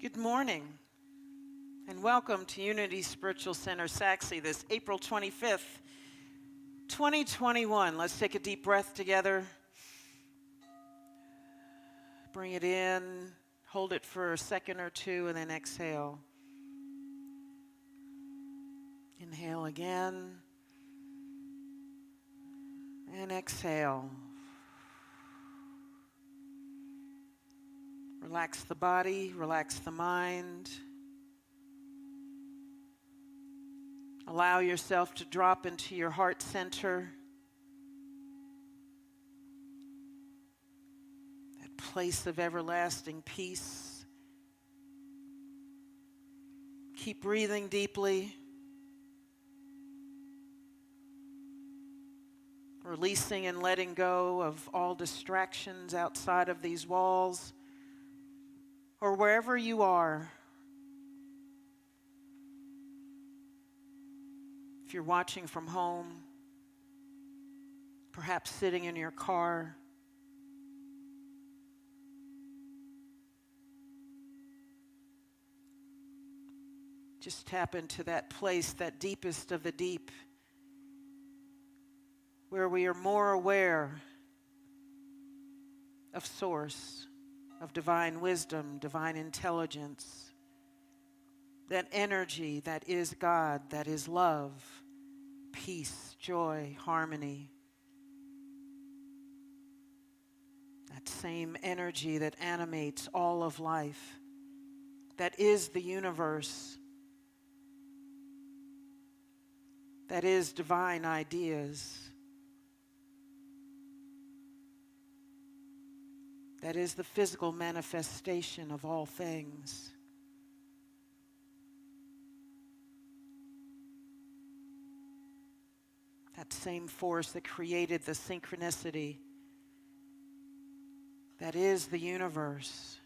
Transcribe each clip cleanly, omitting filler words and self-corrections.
Good morning, and welcome to Unity Spiritual Center, Saxe, this April 25th, 2021. Let's take a deep breath together. Bring it in, hold it for a second or two, and then exhale. Inhale again, and exhale. Relax the body, relax the mind. Allow yourself to drop into your heart center. That place of everlasting peace. Keep breathing deeply. Releasing and letting go of all distractions outside of these walls. Or wherever you are. If you're watching from home, perhaps sitting in your car, just tap into that place, that deepest of the deep, where we are more aware of Source, of divine wisdom, divine intelligence, that energy that is God, that is love, peace, joy, harmony. That same energy that animates all of life, that is the universe, that is divine ideas. That is the physical manifestation of all things. That same force that created the synchronicity, that is the universe.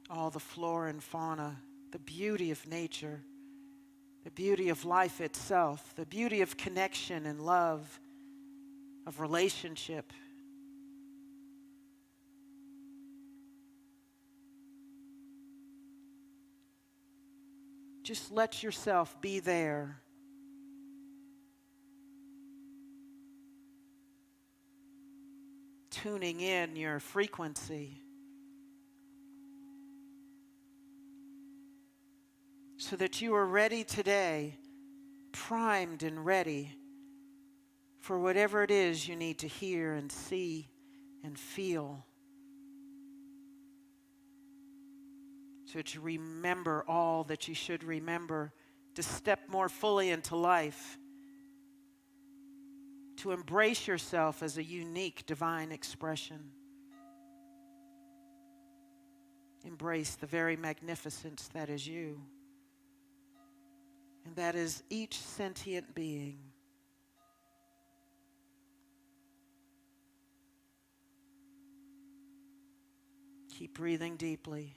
All the flora and fauna, the beauty of nature, the beauty of life itself, the beauty of connection and love, of relationship. Just let yourself be there. Tuning in your frequency so that you are ready today, primed and ready for whatever it is you need to hear and see and feel. So to remember all that you should remember, to step more fully into life, to embrace yourself as a unique divine expression. Embrace the very magnificence that is you, and that is each sentient being. Keep breathing deeply.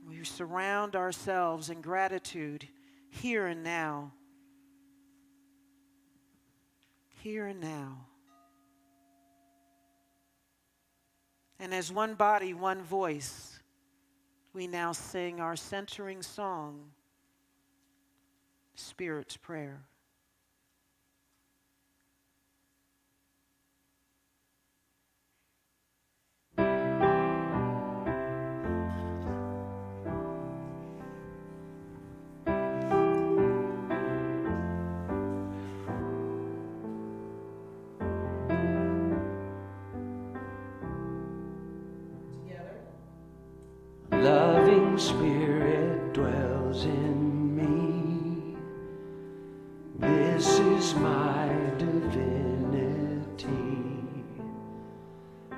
We surround ourselves in gratitude here and now. Here and now. And as one body, one voice, we now sing our centering song, Spirit's Prayer. Loving Spirit dwells in me. This is my divinity.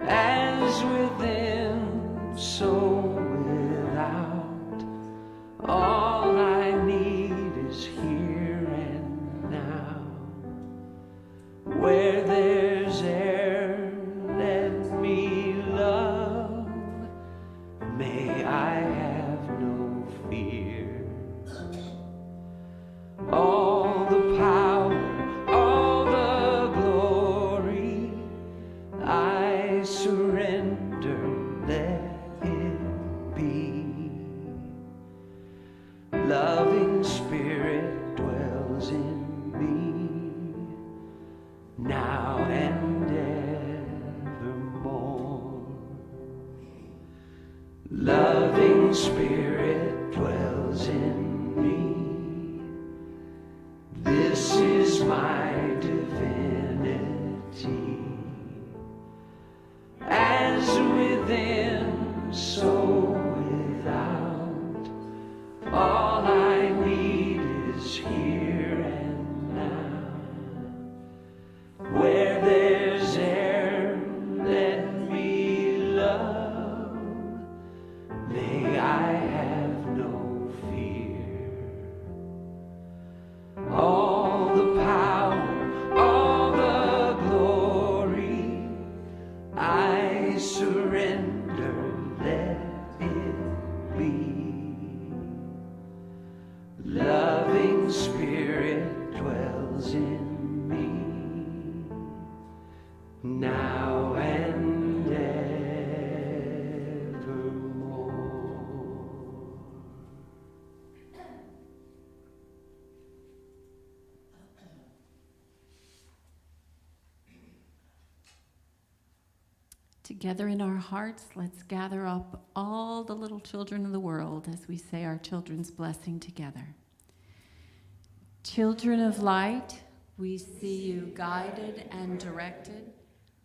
As within, so without. All I need is here and now. Where there's air, let me love. May I have no fear. All the power, all the glory. Spirit dwells in me. This is my divinity. As within, so without. All I need is here and now. Where there's air, let me love. May I have no fear. All the power, all the glory, I surrender, let it be. Loving Spirit dwells in me, now and evermore. Together in our hearts, let's gather up all the little children of the world as we say our children's blessing together. Children of light, we see you guided and directed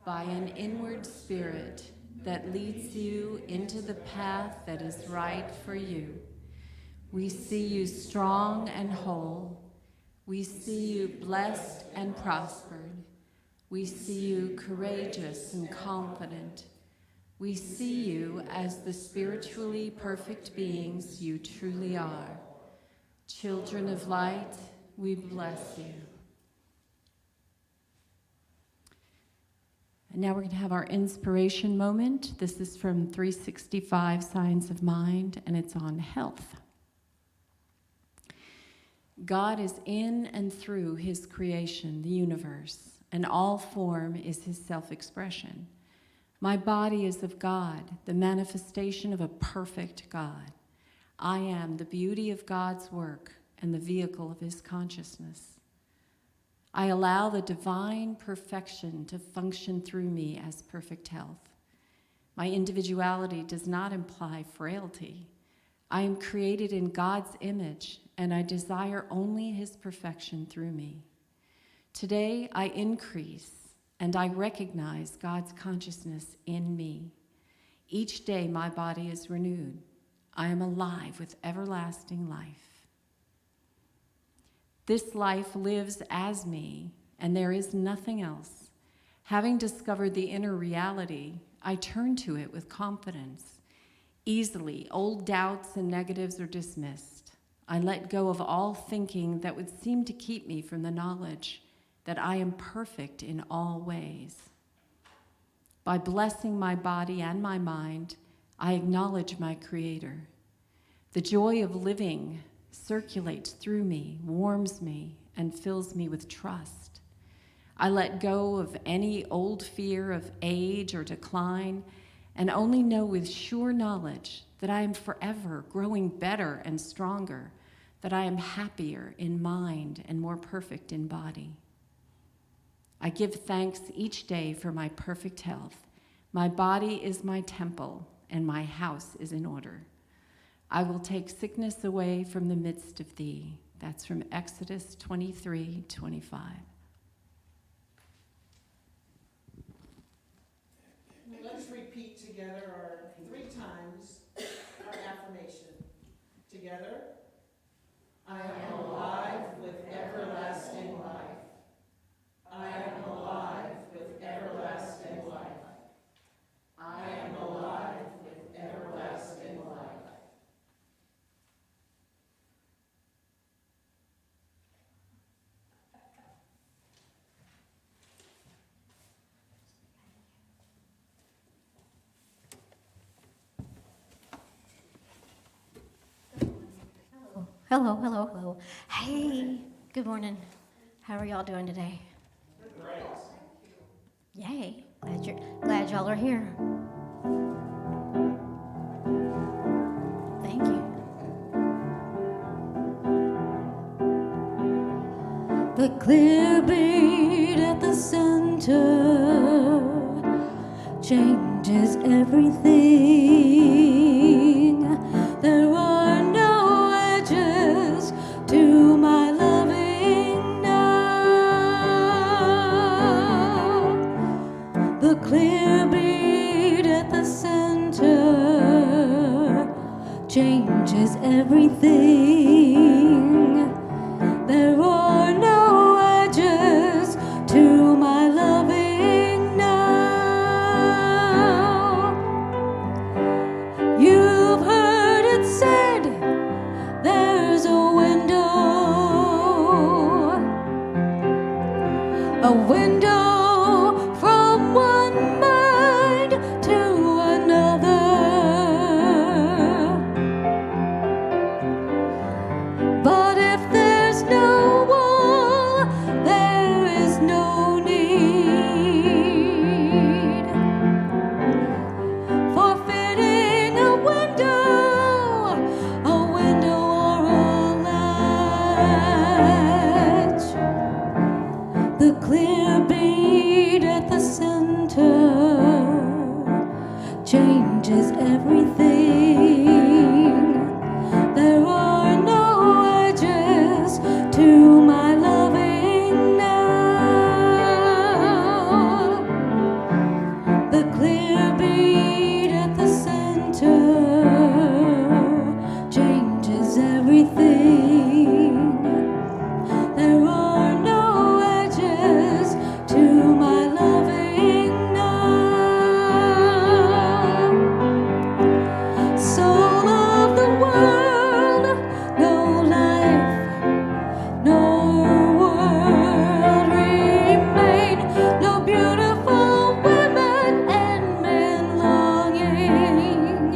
by an inward spirit that leads you into the path that is right for you. We see you strong and whole. We see you blessed and prospered. We see you courageous and confident. We see you as the spiritually perfect beings you truly are. Children of light, we bless you. And now we're going to have our inspiration moment. This is from 365 Signs of Mind, and it's on health. God is in and through his creation, the universe, and all form is his self-expression. My body is of God, the manifestation of a perfect God. I am the beauty of God's work and the vehicle of his consciousness. I allow the divine perfection to function through me as perfect health. My individuality does not imply frailty. I am created in God's image, and I desire only his perfection through me. Today, I increase, and I recognize God's consciousness in me. Each day, my body is renewed. I am alive with everlasting life. This life lives as me, and there is nothing else. Having discovered the inner reality, I turn to it with confidence. Easily, old doubts and negatives are dismissed. I let go of all thinking that would seem to keep me from the knowledge that I am perfect in all ways. By blessing my body and my mind, I acknowledge my Creator. The joy of living circulates through me, warms me, and fills me with trust. I let go of any old fear of age or decline, and only know with sure knowledge that I am forever growing better and stronger, that I am happier in mind and more perfect in body. I give thanks each day for my perfect health. My body is my temple, and my house is in order. I will take sickness away from the midst of thee. That's from Exodus 23:25. Let's repeat together our 3 times our affirmation. Together, I am alive with everlasting life. I am alive with everlasting life. I am alive with everlasting life. Hello, hello, hello. Hey, good morning. How are y'all doing today? Great. Yay, glad y'all are here. Thank you. The clear bead at the center changes everything. a window from one mind to another. But if there's no wall, there is no need for fitting a window or a latch. The clear bead at the center changes everything. There are no edges to my loving now. The clear bead at the center changes everything. There are no edges to my loving now. Soul of the world, no life, no world remain, no beautiful women and men longing.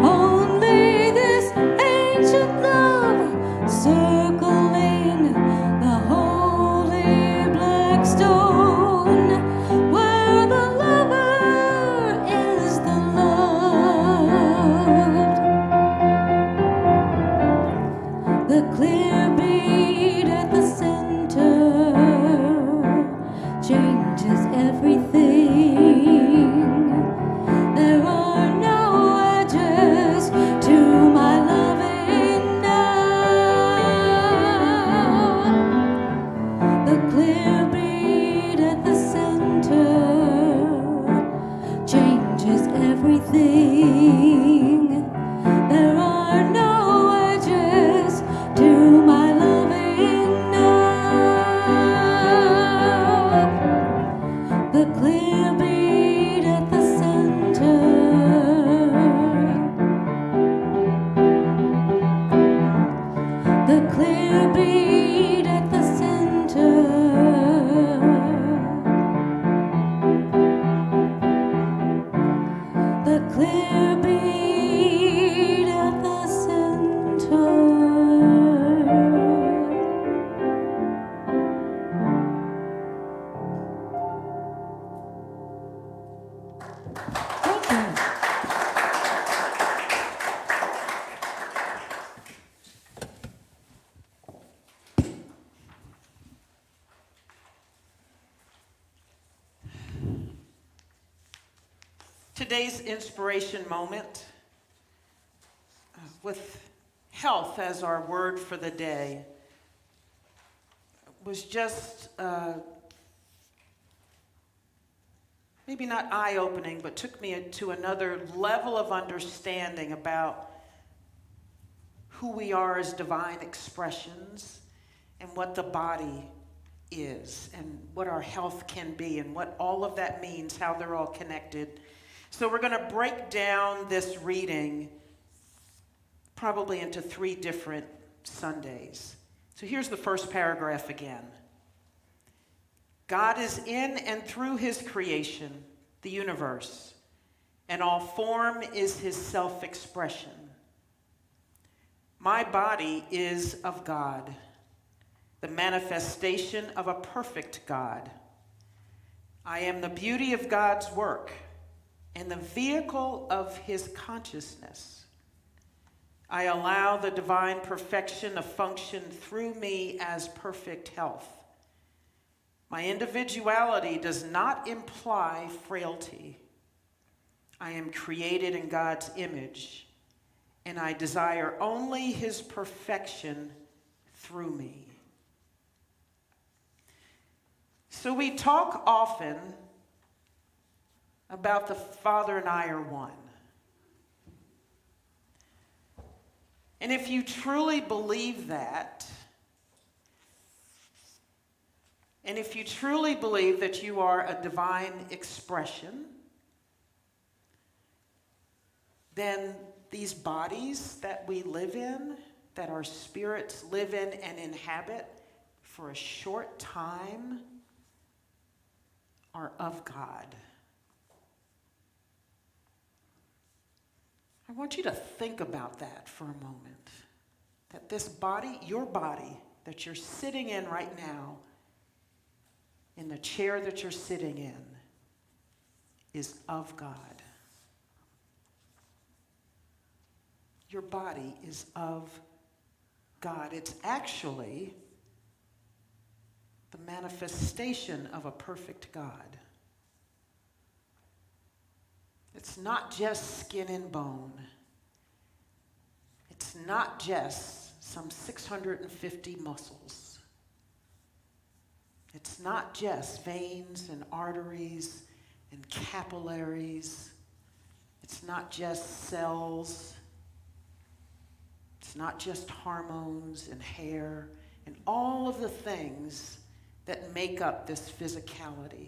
Only this ancient love circling the holy black stone, where the lover is the loved. The clear bead at the center changes everything. There are no edges to my loving now. The clear bead at the center changes everything. There are no edges to my loving now. The clear bead at the center. The clear bead at the center. The clear bead at the center. Thank you. Today's inspiration moment, with health as our word for the day, was just maybe not eye-opening, but took me to another level of understanding about who we are as divine expressions and what the body is and what our health can be and what all of that means, how they're all connected. So we're going to break down this reading probably into 3 different Sundays. So here's the first paragraph again. God is in and through his creation, the universe, and all form is his self-expression. My body is of God, the manifestation of a perfect God. I am the beauty of God's work and the vehicle of his consciousness. I allow the divine perfection to function through me as perfect health. My individuality does not imply frailty. I am created in God's image, and I desire only his perfection through me. So we talk often about the Father and I are one. And if you truly believe that, and if you truly believe that you are a divine expression, then these bodies that we live in that our spirits live in and inhabit for a short time are of God. I want you to think about that for a moment. That this body, your body, that you're sitting in right now, in the chair that you're sitting in, is of God. Your body is of God. It's actually the manifestation of a perfect God. It's not just skin and bone. It's not just some 650 muscles. It's not just veins and arteries and capillaries. It's not just cells. It's not just hormones and hair and all of the things that make up this physicality.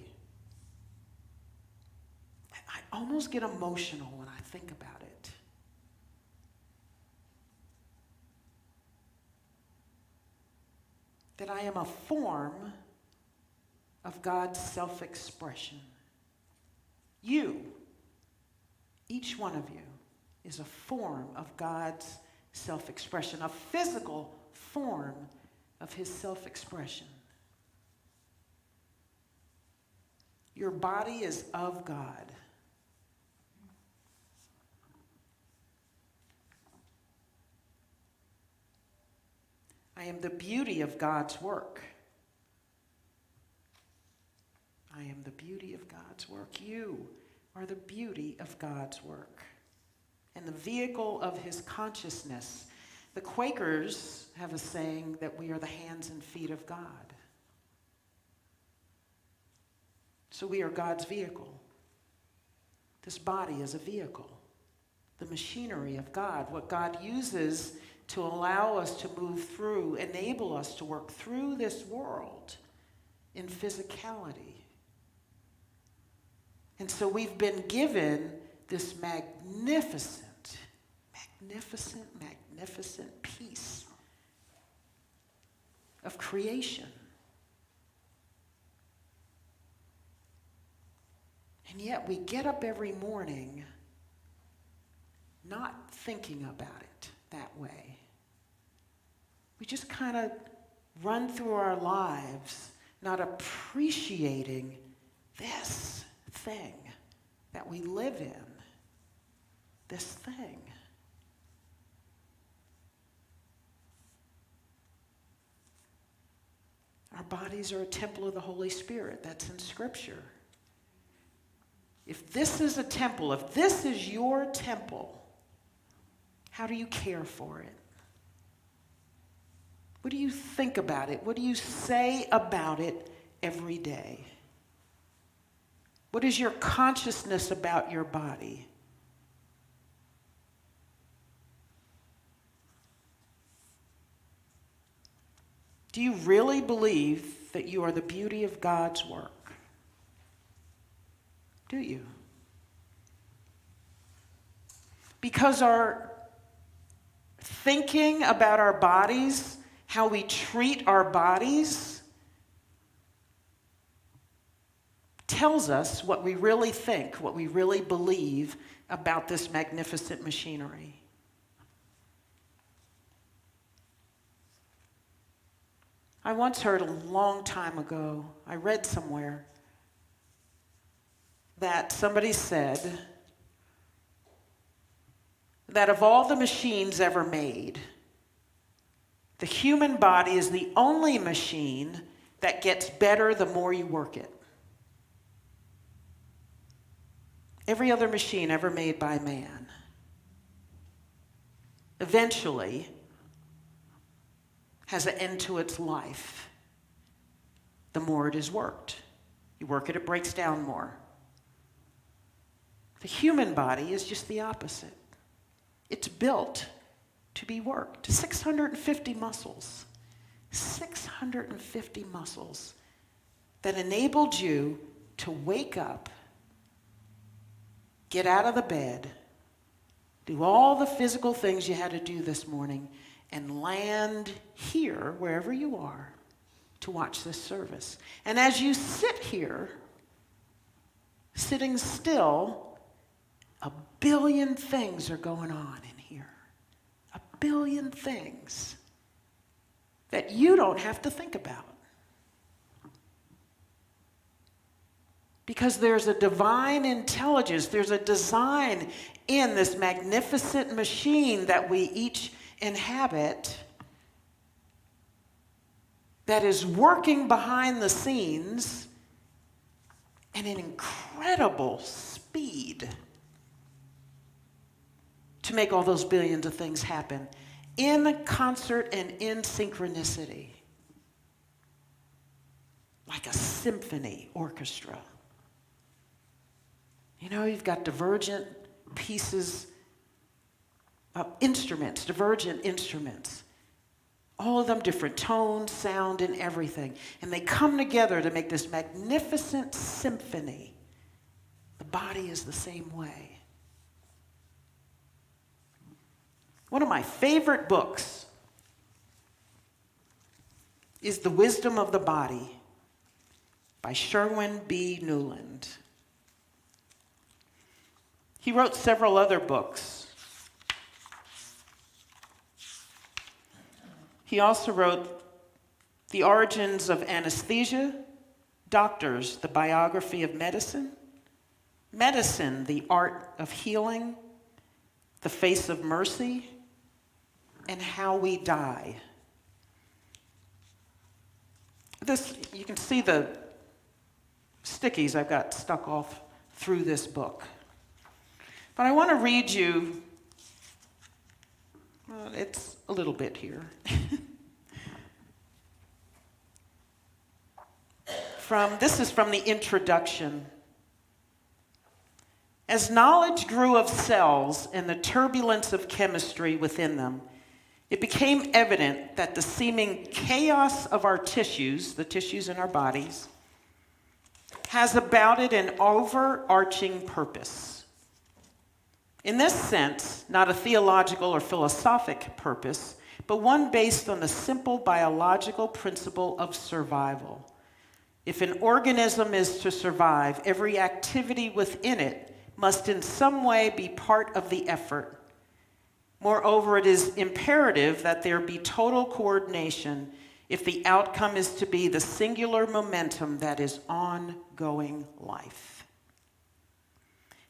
I almost get emotional when I think about it. That I am a form of God's self-expression. You, each one of you, is a form of God's self-expression, a physical form of his self-expression. Your body is of God. I am the beauty of God's work. I am the beauty of God's work. You are the beauty of God's work and the vehicle of his consciousness. The Quakers have a saying that we are the hands and feet of God. So we are God's vehicle. This body is a vehicle. The machinery of God, what God uses to allow us to move through, enable us to work through this world in physicality. And so we've been given this magnificent piece of creation. And yet we get up every morning not thinking about it that way. We just kind of run through our lives not appreciating this thing that we live in. This thing. Our bodies are a temple of the Holy Spirit. That's in Scripture. If this is a temple, if this is your temple, how do you care for it? What do you think about it? What do you say about it every day? What is your consciousness about your body? Do you really believe that you are the beauty of God's work? Do you? Because our thinking about our bodies, how we treat our bodies, tells us what we really think, what we really believe about this magnificent machinery. I once heard a long time ago, I read somewhere, that somebody said that of all the machines ever made, the human body is the only machine that gets better the more you work it. Every other machine ever made by man eventually has an end to its life the more it is worked. You work it, it breaks down more. The human body is just the opposite. It's built to be worked. 650 muscles. 650 muscles that enabled you to wake up, get out of the bed, do all the physical things you had to do this morning, and land here, wherever you are, to watch this service. And as you sit here, sitting still, a billion things are going on in here. A billion things that you don't have to think about. Because there's a divine intelligence, there's a design in this magnificent machine that we each inhabit that is working behind the scenes at an incredible speed to make all those billions of things happen in concert and in synchronicity, like a symphony orchestra. You know, you've got divergent pieces of instruments, divergent instruments, all of them different tones, sound, and everything. And they come together to make this magnificent symphony. The body is the same way. One of my favorite books is The Wisdom of the Body by Sherwin B. Newland. He wrote several other books. He also wrote The Origins of Anesthesia, Doctors, the Biography of Medicine, Medicine, the Art of Healing, The Face of Mercy, and How We Die. This, you can see the stickies I've got stuck off through this book. But I want to read you, well, it's a little bit here. This is from the introduction. As knowledge grew of cells and the turbulence of chemistry within them, it became evident that the seeming chaos of our tissues, the tissues in our bodies, has about it an overarching purpose. In this sense, not a theological or philosophic purpose, but one based on the simple biological principle of survival. If an organism is to survive, every activity within it must in some way be part of the effort. Moreover, it is imperative that there be total coordination if the outcome is to be the singular momentum that is ongoing life.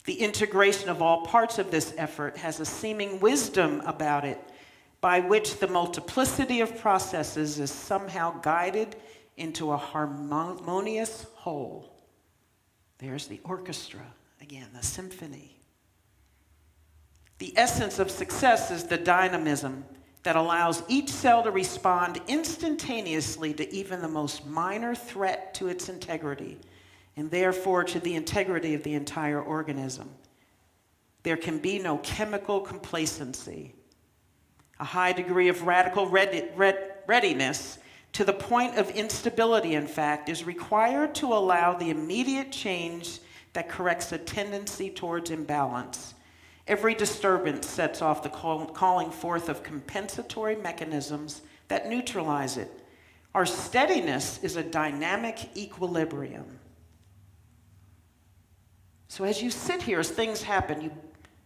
The integration of all parts of this effort has a seeming wisdom about it by which the multiplicity of processes is somehow guided into a harmonious whole. There's the orchestra, again, the symphony. The essence of success is the dynamism that allows each cell to respond instantaneously to even the most minor threat to its integrity, and therefore to the integrity of the entire organism. There can be no chemical complacency. A high degree of radical readiness to the point of instability, in fact, is required to allow the immediate change that corrects a tendency towards imbalance. Every disturbance sets off the calling forth of compensatory mechanisms that neutralize it. Our steadiness is a dynamic equilibrium. So as you sit here, as things happen,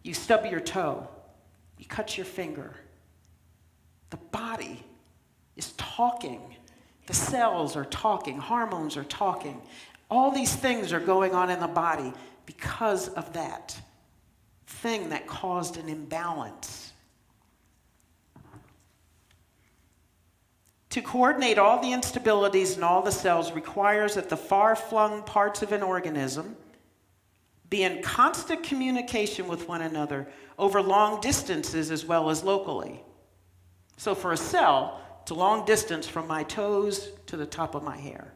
you stub your toe, you cut your finger. The body is talking. The cells are talking. Hormones are talking. All these things are going on in the body because of that thing that caused an imbalance. To coordinate all the instabilities in all the cells requires that the far-flung parts of an organism be in constant communication with one another over long distances as well as locally. So for a cell, it's a long distance from my toes to the top of my hair.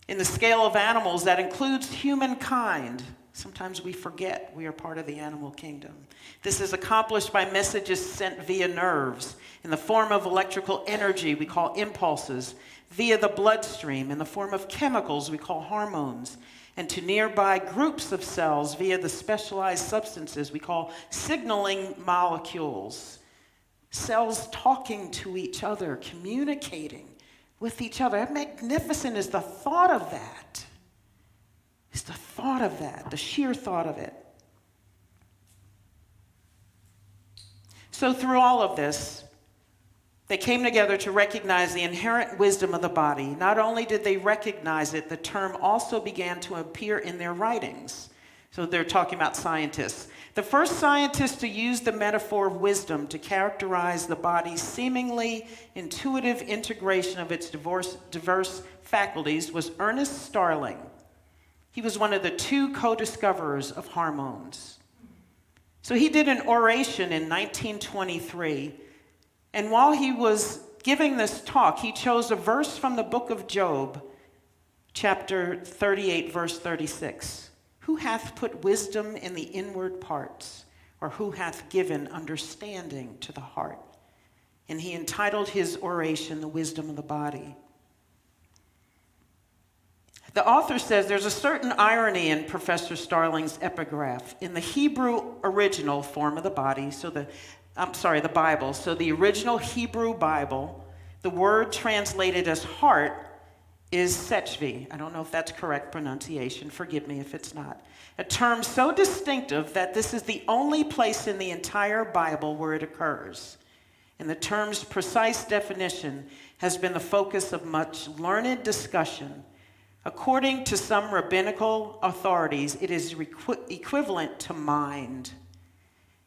In the scale of animals, that includes humankind. Sometimes we forget we are part of the animal kingdom. This is accomplished by messages sent via nerves in the form of electrical energy we call impulses, via the bloodstream in the form of chemicals we call hormones, and to nearby groups of cells via the specialized substances we call signaling molecules. cells talking to each other, communicating with each other. How magnificent is the thought of that? It's the thought of that, the sheer thought of it. So through all of this, they came together to recognize the inherent wisdom of the body. Not only did they recognize it, the term also began to appear in their writings. So they're talking about scientists. The first scientist to use the metaphor of wisdom to characterize the body's seemingly intuitive integration of its diverse faculties was Ernest Starling. He was one of the two co-discoverers of hormones. So he did an oration in 1923, and while he was giving this talk, he chose a verse from the book of Job, chapter 38, verse 36. Who hath put wisdom in the inward parts, or who hath given understanding to the heart? And he entitled his oration, The Wisdom of the Body. The author says there's a certain irony in Professor Starling's epigraph. In the Hebrew original form of the body, the Bible, so the original Hebrew Bible, the word translated as heart is sechvi. I don't know if that's correct pronunciation. Forgive me if it's not. A term so distinctive that this is the only place in the entire Bible where it occurs. And the term's precise definition has been the focus of much learned discussion. According to some rabbinical authorities, it is equivalent to mind,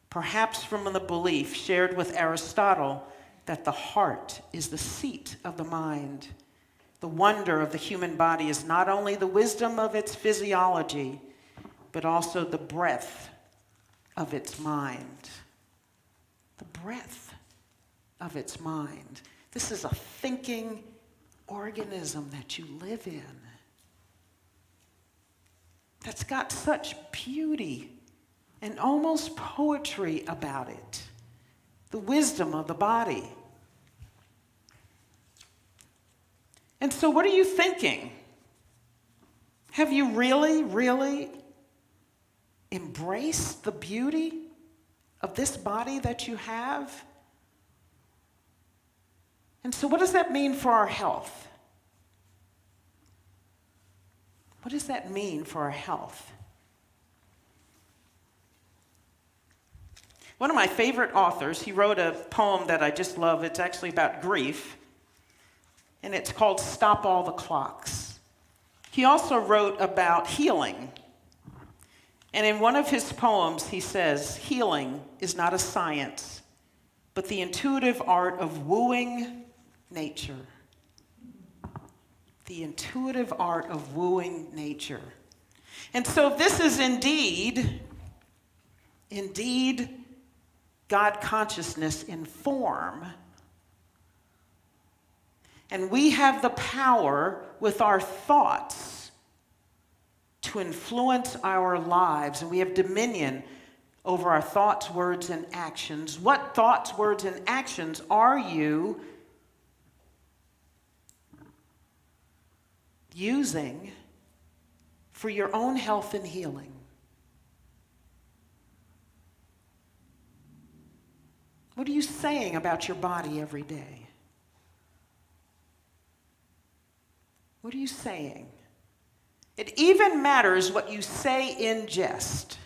perhaps from the belief shared with Aristotle that the heart is the seat of the mind. The wonder of the human body is not only the wisdom of its physiology, but also the breadth of its mind. The breadth of its mind. This is a thinking organism that you live in, that's got such beauty and almost poetry about it. The wisdom of the body. And so what are you thinking? Have you really, really embraced the beauty of this body that you have? And so what does that mean for our health? What does that mean for our health? One of my favorite authors, he wrote a poem that I just love. It's actually about grief, and it's called Stop All the Clocks. He also wrote about healing. And in one of his poems, he says, healing is not a science, but the intuitive art of wooing nature. The intuitive art of wooing nature. And so this is indeed God consciousness in form. And we have the power with our thoughts to influence our lives, and we have dominion over our thoughts, words, and actions. What thoughts, words, and actions are you using for your own health and healing? What are you saying about your body every day? What are you saying? It even matters what you say in jest.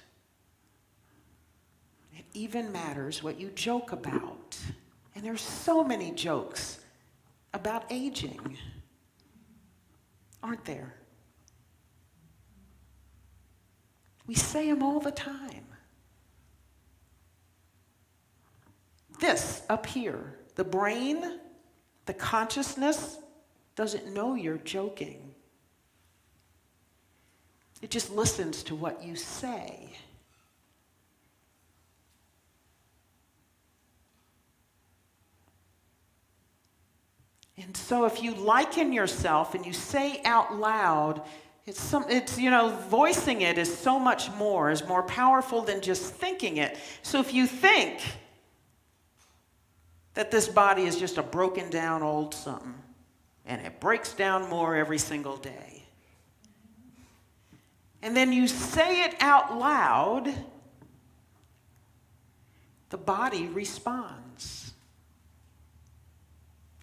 It even matters what you joke about. And there's so many jokes about aging, aren't there? We say them all the time. This up here, the brain, the consciousness, doesn't know you're joking. It just listens to what you say. And so if you liken yourself and you say out loud, voicing it is so much more, is more powerful than just thinking it. So if you think that this body is just a broken down old something, and it breaks down more every single day, and then you say it out loud, the body responds.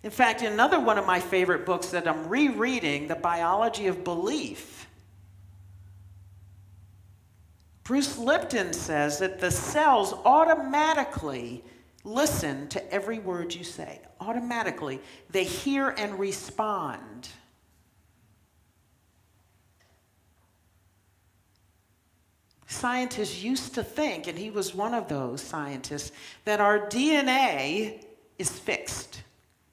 In fact, in another one of my favorite books that I'm rereading, The Biology of Belief, Bruce Lipton says that the cells automatically listen to every word you say. Automatically. They hear and respond. Scientists used to think, and he was one of those scientists, that our DNA is fixed.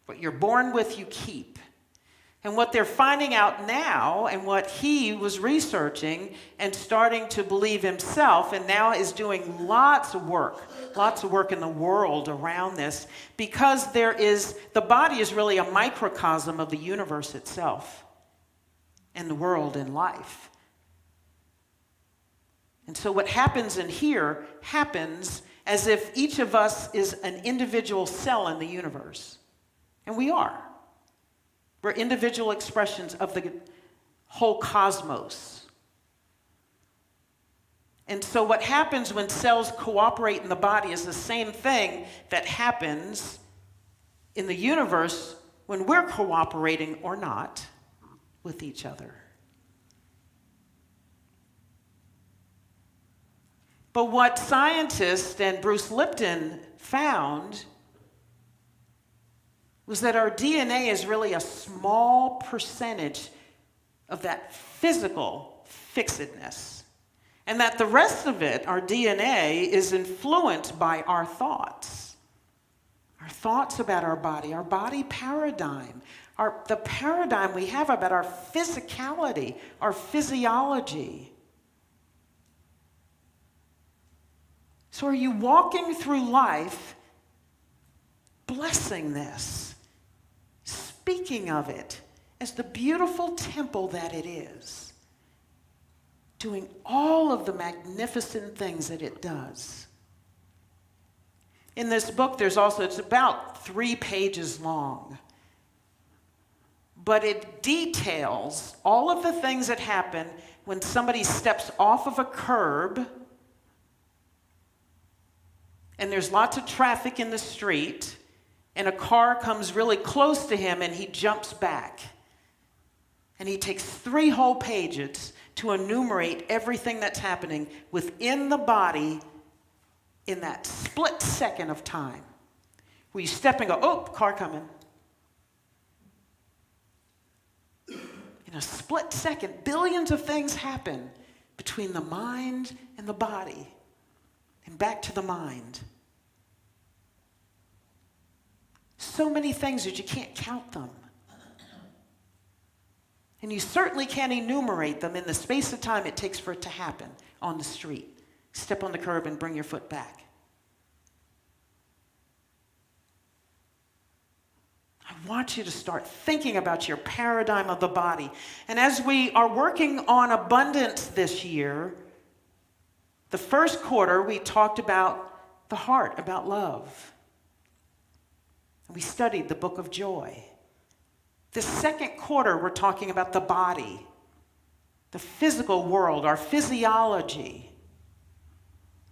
What you're born with, you keep. And what they're finding out now, and what he was researching and starting to believe himself, and now is doing lots of work in the world around this, because the body is really a microcosm of the universe itself, and the world and life. And so what happens in here happens as if each of us is an individual cell in the universe. And we are. We're individual expressions of the whole cosmos. And so what happens when cells cooperate in the body is the same thing that happens in the universe when we're cooperating or not with each other. But what scientists and Bruce Lipton found was that our DNA is really a small percentage of that physical fixedness. And that the rest of it, our DNA, is influenced by our thoughts. Our thoughts about our body paradigm, the paradigm we have about our physicality, our physiology. So are you walking through life blessing this, speaking of it as the beautiful temple that it is, doing all of the magnificent things that it does? In this book, it's about 3 pages long, but it details all of the things that happen when somebody steps off of a curb and there's lots of traffic in the street, and a car comes really close to him and he jumps back. And he takes 3 whole pages to enumerate everything that's happening within the body in that split second of time. Where you step and go, oh, car coming. In a split second, billions of things happen between the mind and the body. And back to the mind. So many things that you can't count them. And you certainly can't enumerate them in the space of time it takes for it to happen on the street. Step on the curb and bring your foot back. I want you to start thinking about your paradigm of the body. And as we are working on abundance this year, the first quarter, we talked about the heart, about love. We studied the book of joy. The second quarter, we're talking about the body, the physical world, our physiology.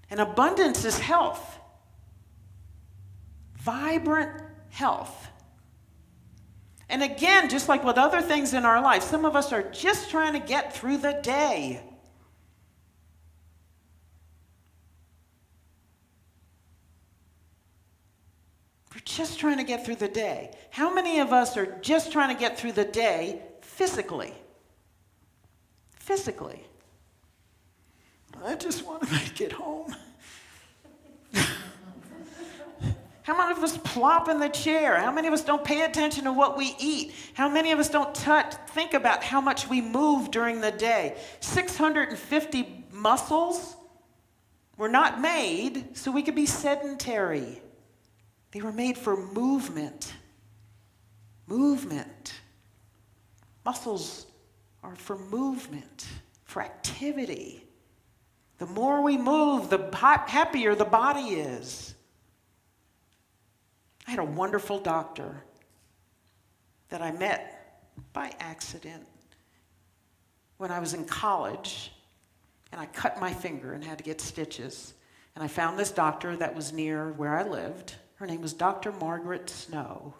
And abundance is health. Vibrant health. And again, just like with other things in our life, some of us are just trying to get through the day. We're just trying to get through the day. How many of us are just trying to get through the day physically? Physically. I just want to make it home. How many of us plop in the chair? How many of us don't pay attention to what we eat? How many of us don't think about how much we move during the day? 650 muscles were not made so we could be sedentary. They were made for movement. Movement. Muscles are for movement, for activity. The more we move, the happier the body is. I had a wonderful doctor that I met by accident when I was in college, and I cut my finger and had to get stitches. And I found this doctor that was near where I lived. Her name was Dr. Margaret Snow.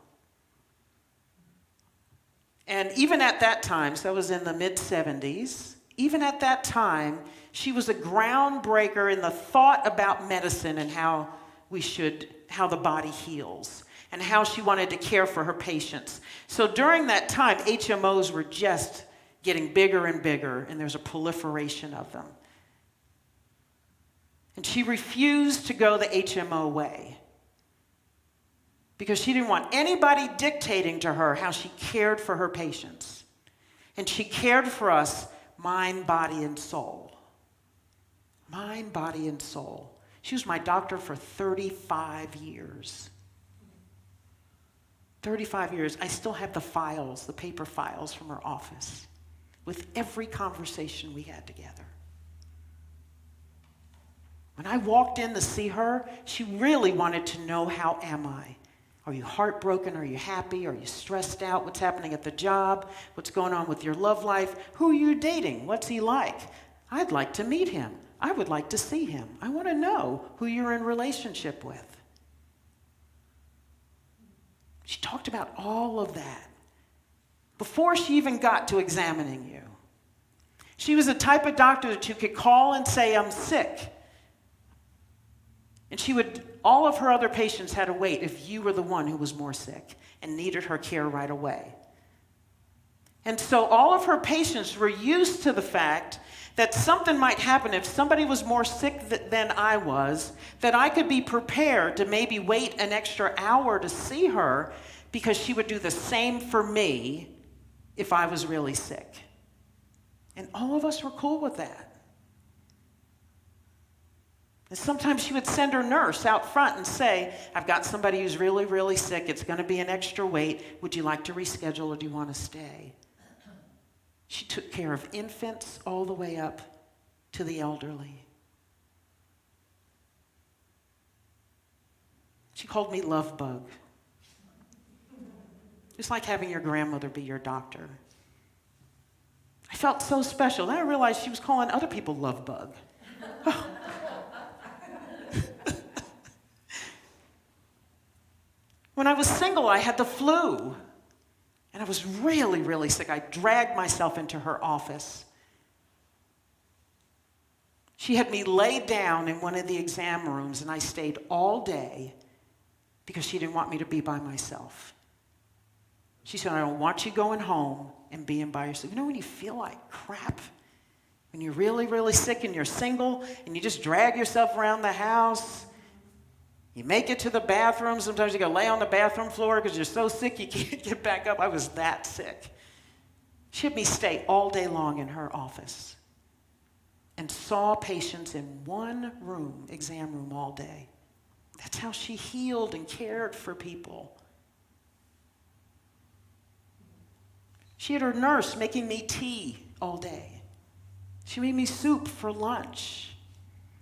And even at that time, so that was in the mid-70s, even at that time, she was a groundbreaker in the thought about medicine and how the body heals, and how she wanted to care for her patients. So during that time, HMOs were just getting bigger and bigger, and there's a proliferation of them. And she refused to go the HMO way because she didn't want anybody dictating to her how she cared for her patients. And she cared for us mind, body, and soul. Mind, body, and soul. She was my doctor for 35 years. 35 years. I still have the files, the paper files from her office, with every conversation we had together. When I walked in to see her, she really wanted to know, how am I? Are you heartbroken? Are you happy? Are you stressed out? What's happening at the job? What's going on with your love life? Who are you dating? What's he like? I'd like to meet him. I would like to see him. I want to know who you're in relationship with. She talked about all of that before she even got to examining you. She was the type of doctor that you could call and say, I'm sick. And all of her other patients had to wait if you were the one who was more sick and needed her care right away. And so all of her patients were used to the fact that something might happen if somebody was more sick than I was, that I could be prepared to maybe wait an extra hour to see her because she would do the same for me if I was really sick. And all of us were cool with that. And sometimes she would send her nurse out front and say, I've got somebody who's really, really sick. It's going to be an extra wait. Would you like to reschedule or do you want to stay? She took care of infants all the way up to the elderly. She called me Love Bug. It's like having your grandmother be your doctor. I felt so special. Then I realized she was calling other people Love Bug. When I was single, I had the flu. And I was really, really sick. I dragged myself into her office. She had me laid down in one of the exam rooms, and I stayed all day because she didn't want me to be by myself. She said, I don't want you going home and being by yourself. You know when you feel like crap? When you're really, really sick and you're single and you just drag yourself around the house? You make it to the bathroom. Sometimes you got to lay on the bathroom floor because you're so sick you can't get back up. I was that sick. She had me stay all day long in her office and saw patients in one room, exam room, all day. That's how she healed and cared for people. She had her nurse making me tea all day. She made me soup for lunch.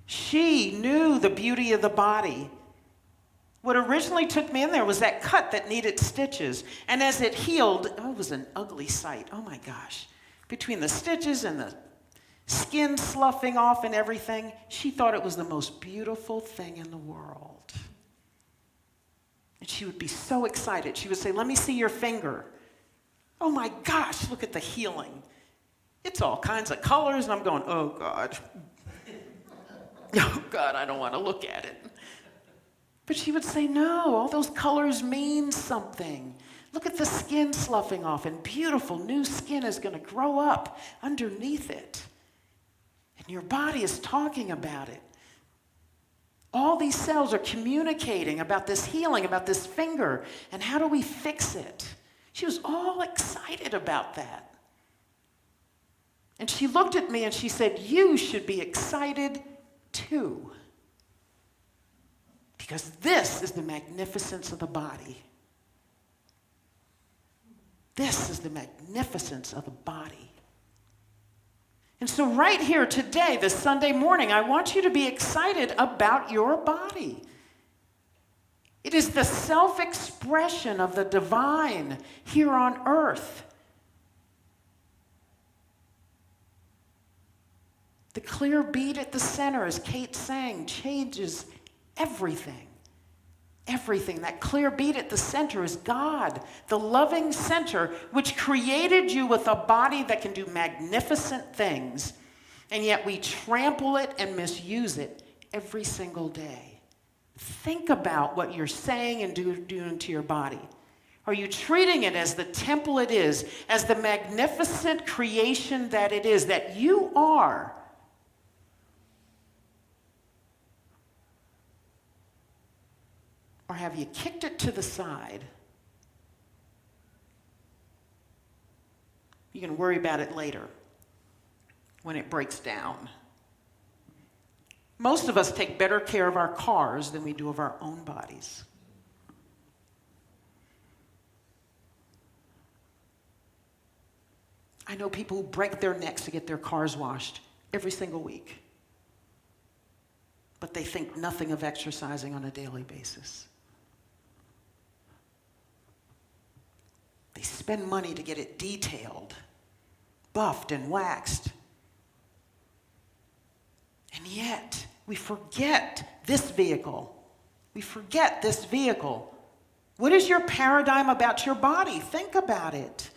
She knew the beauty of the body. What originally took me in there was that cut that needed stitches. And as it healed, it was an ugly sight. Oh my gosh. Between the stitches and the skin sloughing off and everything, she thought it was the most beautiful thing in the world. And she would be so excited. She would say, let me see your finger. Oh my gosh, look at the healing. It's all kinds of colors. And I'm going, oh God. Oh God, I don't want to look at it. But she would say, no, all those colors mean something. Look at the skin sloughing off, and beautiful new skin is going to grow up underneath it. And your body is talking about it. All these cells are communicating about this healing, about this finger, and how do we fix it? She was all excited about that. And she looked at me and she said, you should be excited too. Because this is the magnificence of the body. This is the magnificence of the body. And so right here today, this Sunday morning, I want you to be excited about your body. It is the self-expression of the divine here on earth. The clear beat at the center, as Kate sang, changes everything. Everything, that clear bead at the center is God, the loving center, which created you with a body that can do magnificent things, and yet we trample it and misuse it every single day. Think about what you're saying and doing to your body. Are you treating it as the temple it is, as the magnificent creation that it is, that you are? Or have you kicked it to the side? You can worry about it later when it breaks down. Most of us take better care of our cars than we do of our own bodies. I know people who break their necks to get their cars washed every single week, but they think nothing of exercising on a daily basis. They spend money to get it detailed, buffed and waxed. And yet, we forget this vehicle. We forget this vehicle. What is your paradigm about your body? Think about it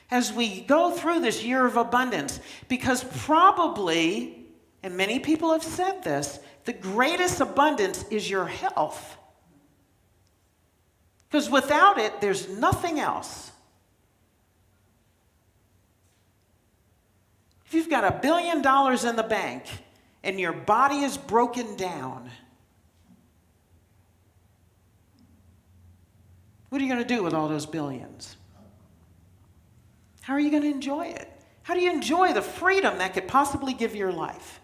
as we go through this year of abundance, because probably, and many people have said this, the greatest abundance is your health. Because without it, there's nothing else. If you've got $1 billion in the bank and your body is broken down, what are you going to do with all those billions? How are you going to enjoy it? How do you enjoy the freedom that could possibly give your life?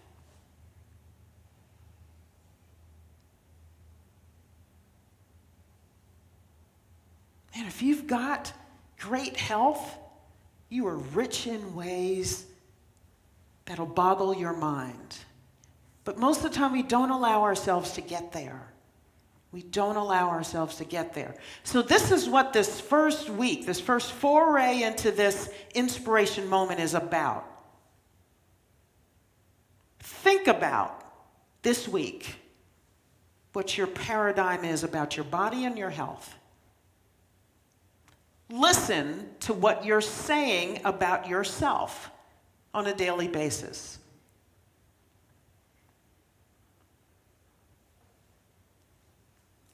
Man, if you've got great health, you are rich in ways that'll boggle your mind. But most of the time, we don't allow ourselves to get there. We don't allow ourselves to get there. So this is what this first week, this first foray into this inspiration moment is about. Think about this week what your paradigm is about your body and your health. Listen to what you're saying about yourself on a daily basis.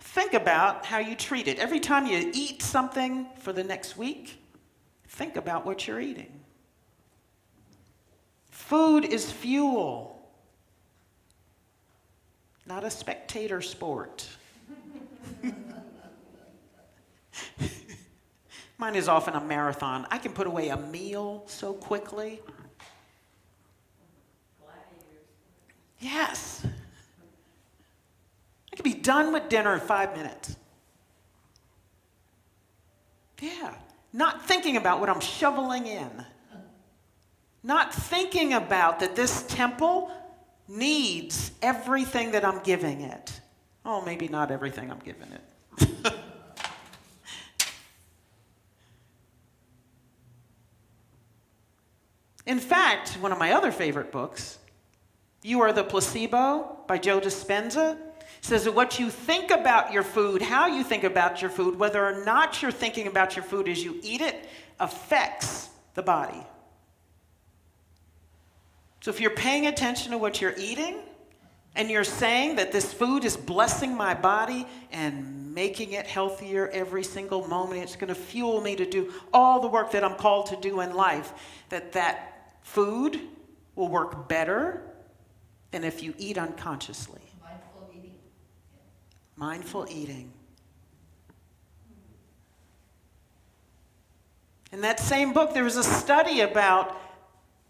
Think about how you treat it. Every time you eat something for the next week, think about what you're eating. Food is fuel, not a spectator sport. Mine is often a marathon. I can put away a meal so quickly. Yes. I could be done with dinner in 5 minutes. Yeah. Not thinking about what I'm shoveling in. Not thinking about that this temple needs everything that I'm giving it. Oh, maybe not everything I'm giving it. In fact, one of my other favorite books, You Are the Placebo by Joe Dispenza, says that what you think about your food, how you think about your food, whether or not you're thinking about your food as you eat it, affects the body. So if you're paying attention to what you're eating, and you're saying that this food is blessing my body and making it healthier every single moment, it's going to fuel me to do all the work that I'm called to do in life, that food will work better than if you eat unconsciously. Mindful eating. Mindful eating. In that same book, there was a study about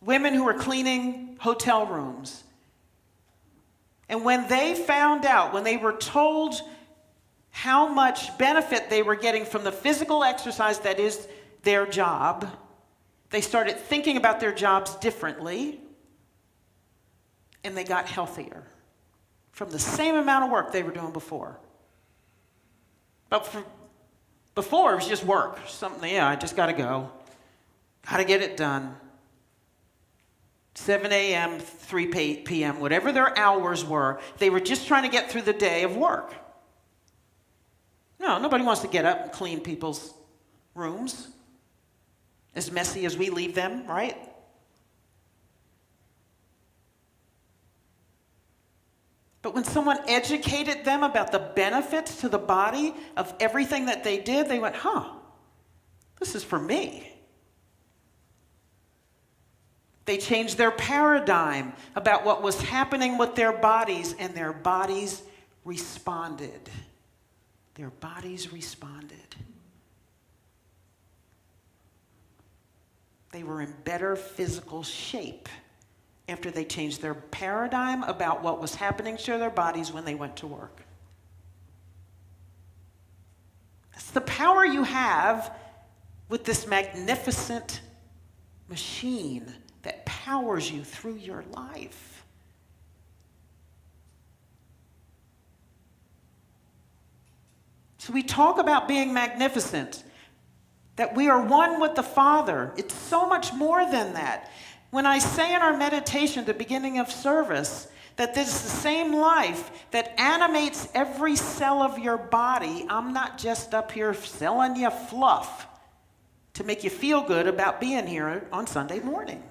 women who were cleaning hotel rooms. And when they found out, when they were told how much benefit they were getting from the physical exercise that is their job, they started thinking about their jobs differently, and they got healthier from the same amount of work they were doing before. But before, it was just work. Something, I just got to go. Got to get it done. 7 a.m., 3 p.m., whatever their hours were, they were just trying to get through the day of work. No, nobody wants to get up and clean people's rooms as messy as we leave them, right? But when someone educated them about the benefits to the body of everything that they did, they went, this is for me. They changed their paradigm about what was happening with their bodies, and their bodies responded. Their bodies responded. They were in better physical shape after they changed their paradigm about what was happening to their bodies when they went to work. That's the power you have with this magnificent machine that powers you through your life. So we talk about being magnificent, that we are one with the Father. It's so much more than that. When I say in our meditation at the beginning of service that this is the same life that animates every cell of your body, I'm not just up here selling you fluff to make you feel good about being here on Sunday morning.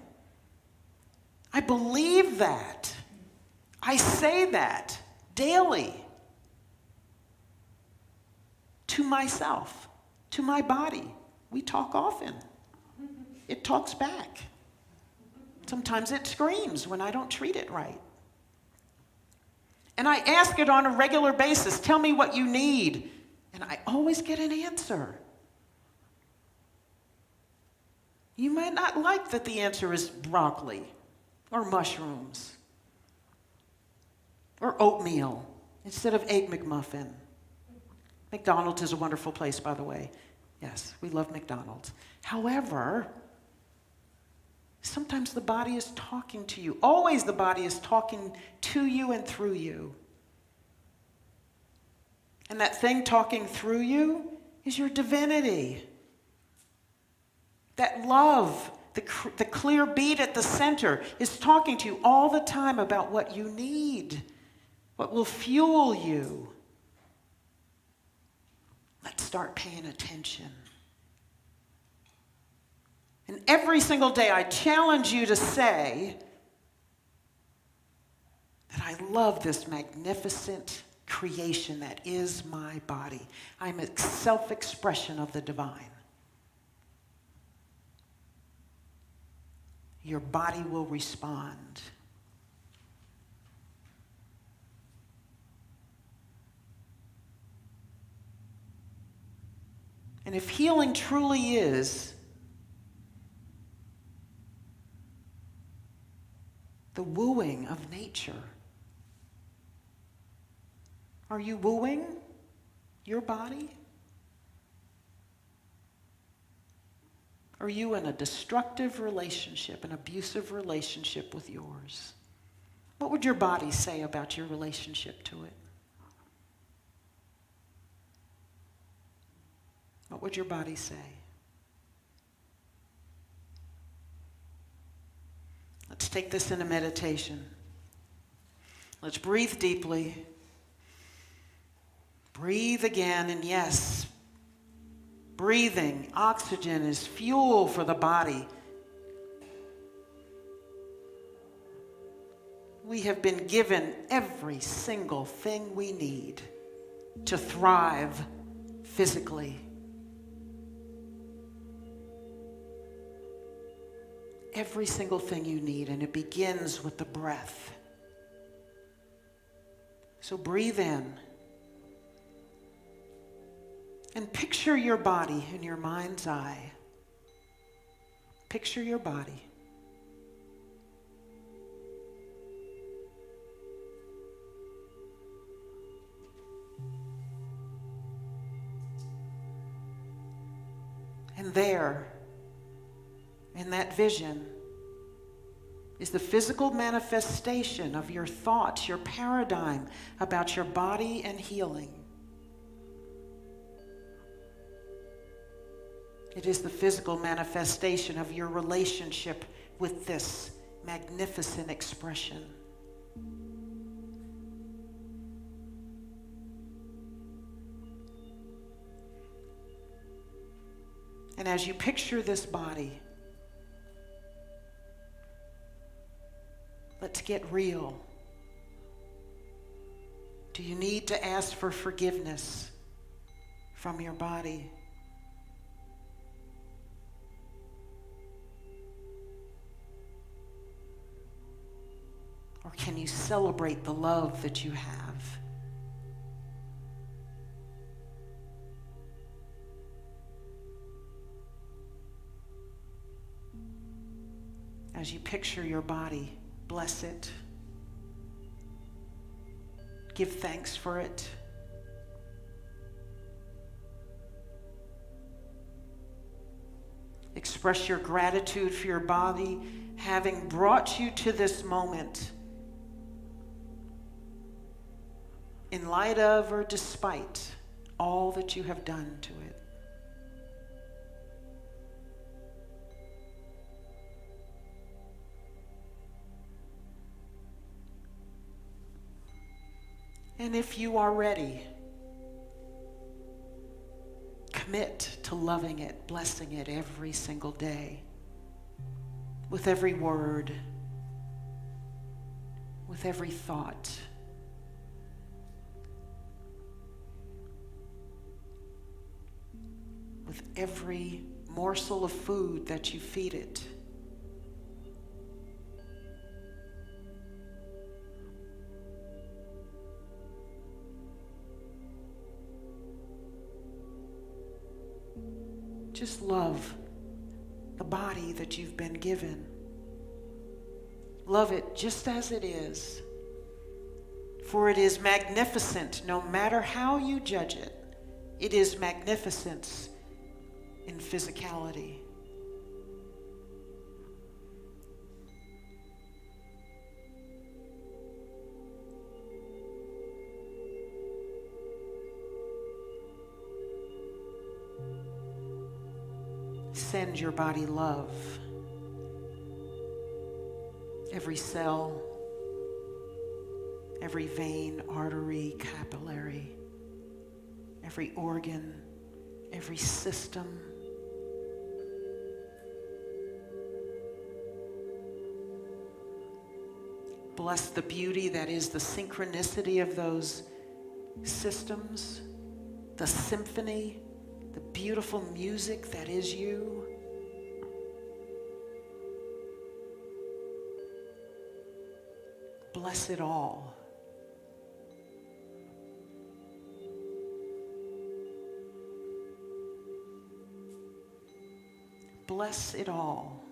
I believe that. I say that daily to myself, to my body. We talk often. It talks back. Sometimes it screams when I don't treat it right. And I ask it on a regular basis, tell me what you need. And I always get an answer. You might not like that the answer is broccoli or mushrooms or oatmeal instead of Egg McMuffin. McDonald's is a wonderful place, by the way. Yes, we love McDonald's. However, sometimes the body is talking to you. Always the body is talking to you and through you. And that thing talking through you is your divinity. That love, the clear beat at the center, is talking to you all the time about what you need, what will fuel you. Let's start paying attention. And every single day I challenge you to say that I love this magnificent creation that is my body. I'm a self-expression of the divine. Your body will respond. And if healing truly is the wooing of nature, are you wooing your body? Are you in a destructive relationship, an abusive relationship with yours? What would your body say about your relationship to it? What would your body say? Let's take this in a meditation. Let's breathe deeply. Breathe again, and yes, breathing, oxygen is fuel for the body. We have been given every single thing we need to thrive physically. Every single thing you need, and it begins with the breath. So breathe in. And picture your body in your mind's eye. Picture your body. And there, in that vision, is the physical manifestation of your thoughts, your paradigm about your body and healing. It is the physical manifestation of your relationship with this magnificent expression. And as you picture this body, let's get real. Do you need to ask for forgiveness from your body? Or can you celebrate the love that you have? As you picture your body, bless it. Give thanks for it. Express your gratitude for your body having brought you to this moment in light of or despite all that you have done to it. And if you are ready, commit to loving it, blessing it every single day, with every word, with every thought. With every morsel of food that you feed it. Just love the body that you've been given. Love it just as it is. For it is magnificent no matter how you judge it. It is magnificence in physicality. Send your body love. Every cell, every vein, artery, capillary, every organ, every system. Bless the beauty that is the synchronicity of those systems, the symphony, the beautiful music that is you. Bless it all. Bless it all.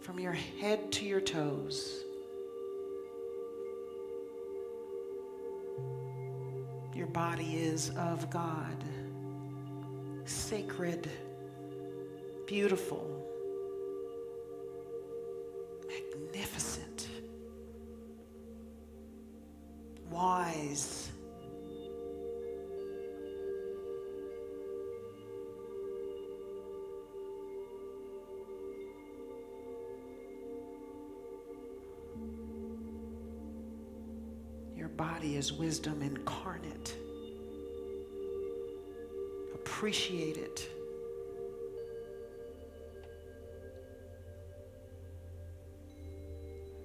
From your head to your toes. Your body is of God. Sacred, beautiful, magnificent, wise, your body is wisdom incarnate. Appreciate it.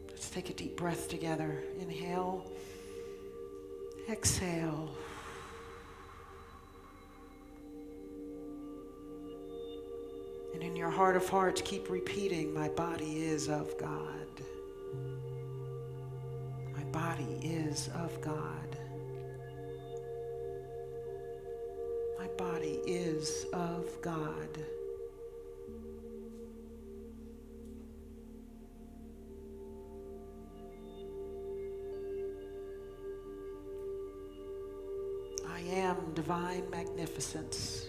Let's take a deep breath together. Inhale, exhale. And in your heart of hearts, keep repeating, my body is of God. My body is of God. My body is of God. I am divine magnificence.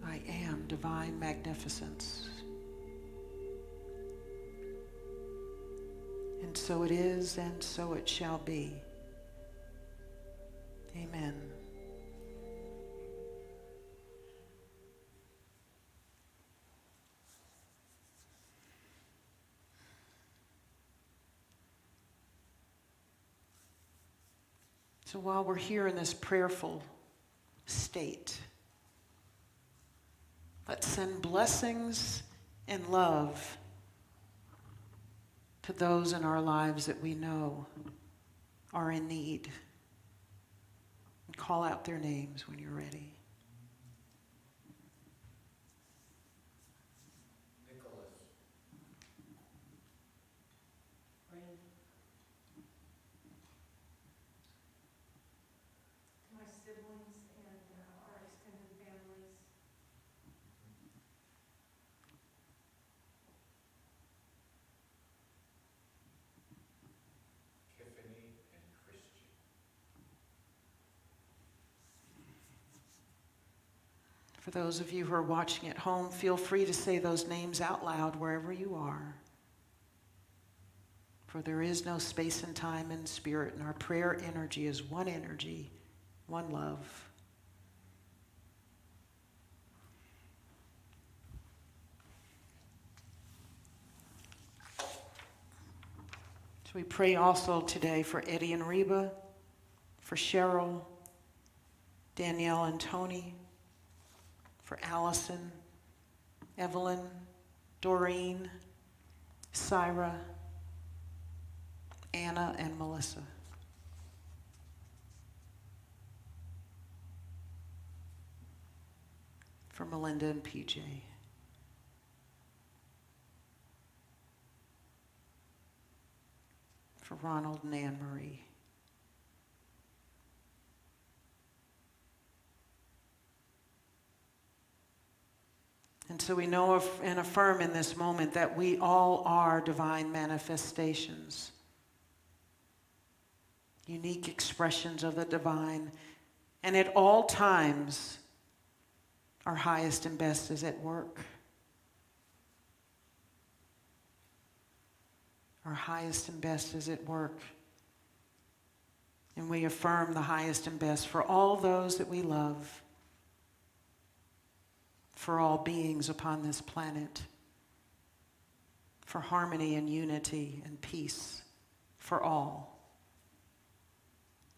I am divine magnificence. And so it is, and so it shall be. Amen. So while we're here in this prayerful state, let's send blessings and love to those in our lives that we know are in need. And call out their names when you're ready. For those of you who are watching at home, feel free to say those names out loud wherever you are. For there is no space and time in spirit, and our prayer energy is one energy, one love. So we pray also today for Eddie and Reba, for Cheryl, Danielle and Tony, for Allison, Evelyn, Doreen, Syra, Anna, and Melissa. For Melinda and PJ. For Ronald and Anne Marie. And so we know and affirm in this moment that we all are divine manifestations, unique expressions of the divine, and at all times our highest and best is at work. Our highest and best is at work. And we affirm the highest and best for all those that we love, for all beings upon this planet, for harmony and unity and peace for all.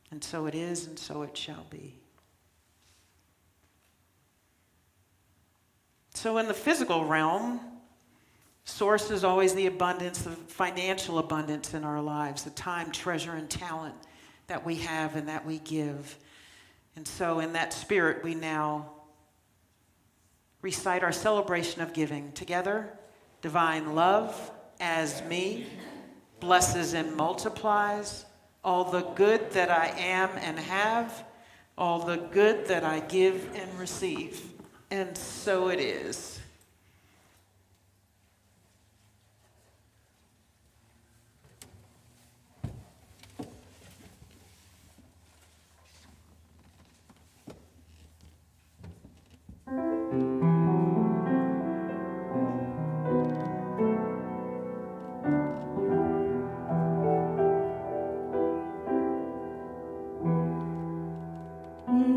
And so it is, and so it shall be. So in the physical realm, source is always the abundance, the financial abundance in our lives, the time, treasure, and talent that we have and that we give. And so in that spirit, we now recite our celebration of giving together. Divine love as me blesses and multiplies all the good that I am and have, all the good that I give and receive. And so it is.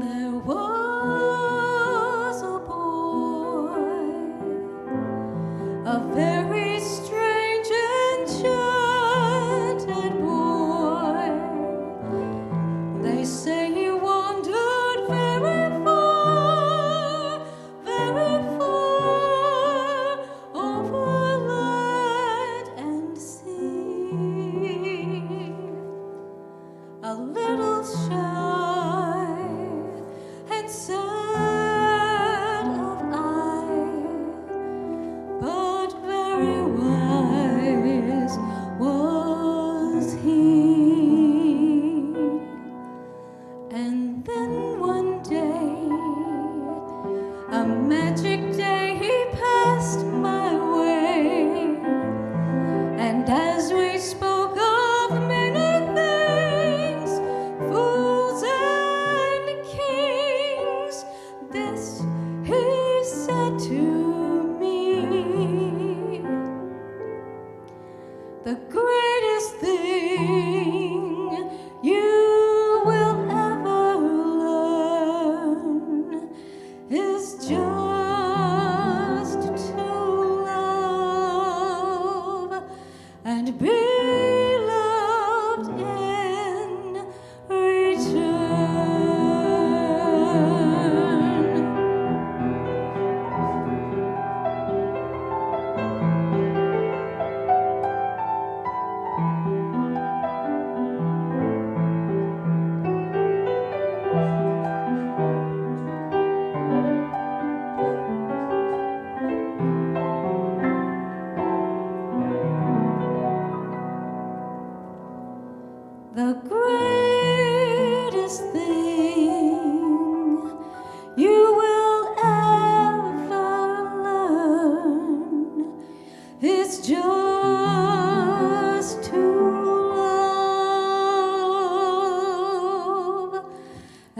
There was a boy, a very strange enchanted boy. They say he wandered very far over land and sea. A little shy and sad of eye, but very wise was he. And then one day, a magic day, he passed my way. And as we spoke of many things, fools and kings, this he said to me: the greatest thing you will ever learn is just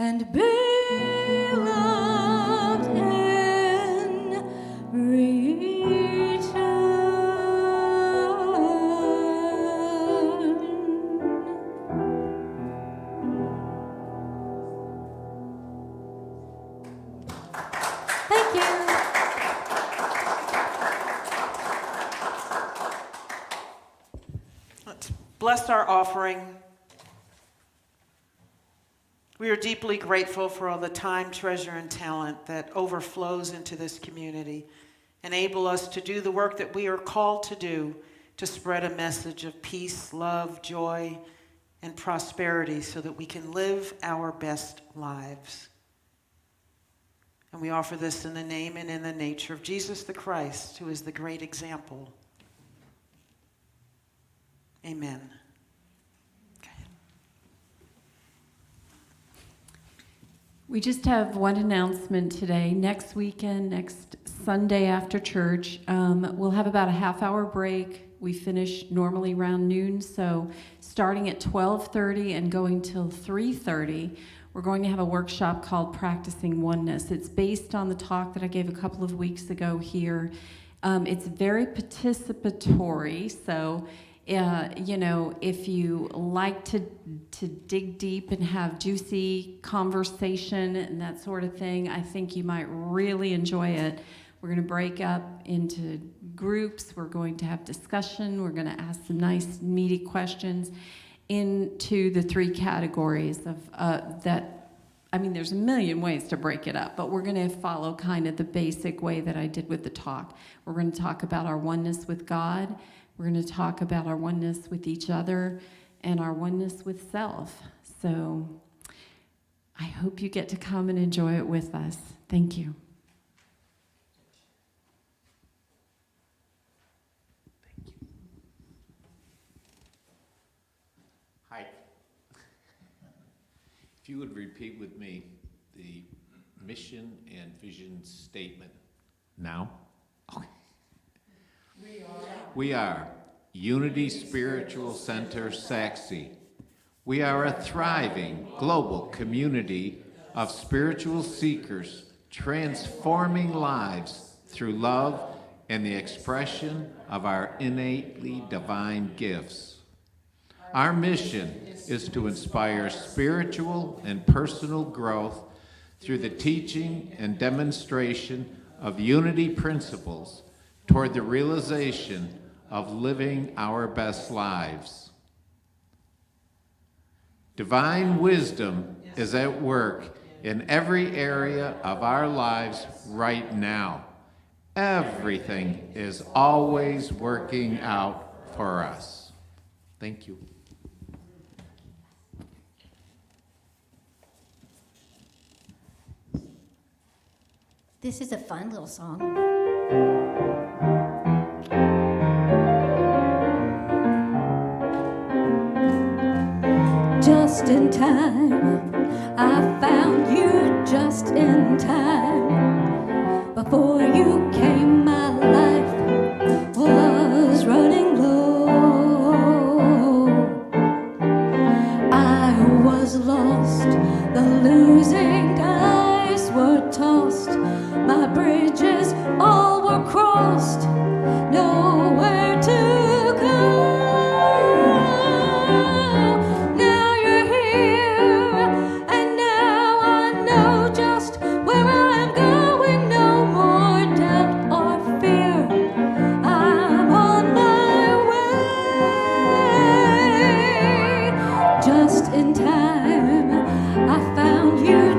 and be loved in return. Thank you. Let's bless our offering. We are deeply grateful for all the time, treasure, and talent that overflows into this community. Enable us to do the work that we are called to do, to spread a message of peace, love, joy, and prosperity so that we can live our best lives. And we offer this in the name and in the nature of Jesus the Christ, who is the great example. Amen. We just have one announcement today. Next weekend, next Sunday after church, we'll have about a half-hour break. We finish normally around noon, so starting at 12:30 and going till 3:30, we're going to have a workshop called Practicing Oneness. It's based on the talk that I gave a couple of weeks ago here. It's very participatory, so if you like to dig deep and have juicy conversation and that sort of thing, I think you might really enjoy it. We're going to break up into groups. We're going to have discussion. We're going to ask some nice, meaty questions into the three categories of there's a million ways to break it up, but we're going to follow kind of the basic way that I did with the talk. We're going to talk about our oneness with God. We're going to talk about our oneness with each other and our oneness with self. So I hope you get to come and enjoy it with us. Thank you. Hi. If you would repeat with me the mission and vision statement now. Okay. We are Unity Spiritual Center, Saxe. We are a thriving global community of spiritual seekers transforming lives through love and the expression of our innately divine gifts. Our mission is to inspire spiritual and personal growth through the teaching and demonstration of unity principles toward the realization of living our best lives. Divine wisdom is at work in every area of our lives right now. Everything is always working out for us. Thank you. This is a fun little song. Just in time, I found you just in time. Before you came, my life was running low. I was lost, the losing dice were tossed. My bridges all were crossed, nowhere to go. Now you're here, and now I know just where I'm going. No more doubt or fear, I'm on my way. Just in time, I found you.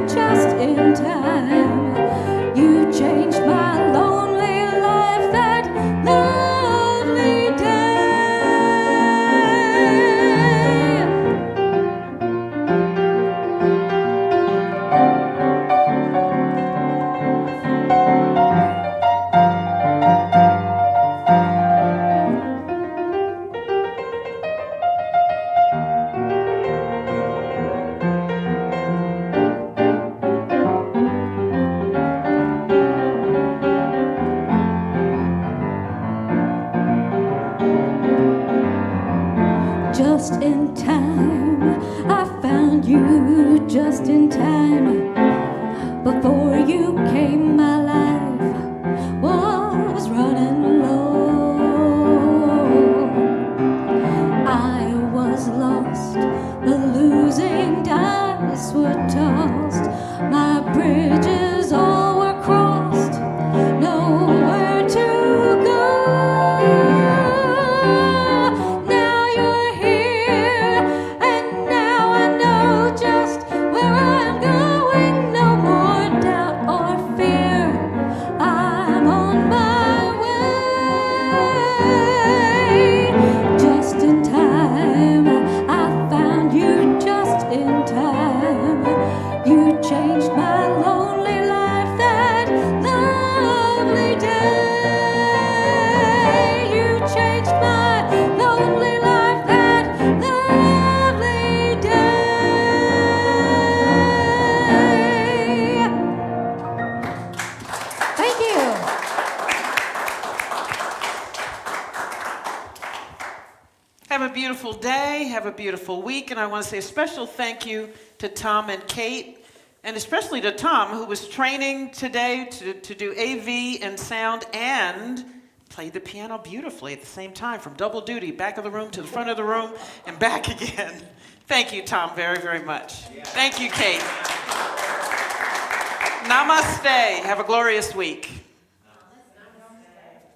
time. Before you came, my life was running low. I was lost, the losing dice were tossed. My bridges all were crossed, nowhere to go. Now you're here, and now I know just where I'm going. No more doubt or fear. I'm on my way. Just in time, I found you just in time. You changed my lonely life that lovely day. You changed my lonely life that lovely day. Thank you. Have a beautiful day, have a beautiful week, and I want to say a special thank you to Tom and Kate, and especially to Tom, who was training today to do AV and sound and played the piano beautifully at the same time, from double duty, back of the room to the front of the room and back again. Thank you, Tom, very, very much. Thank you, Kate. Namaste. Have a glorious week.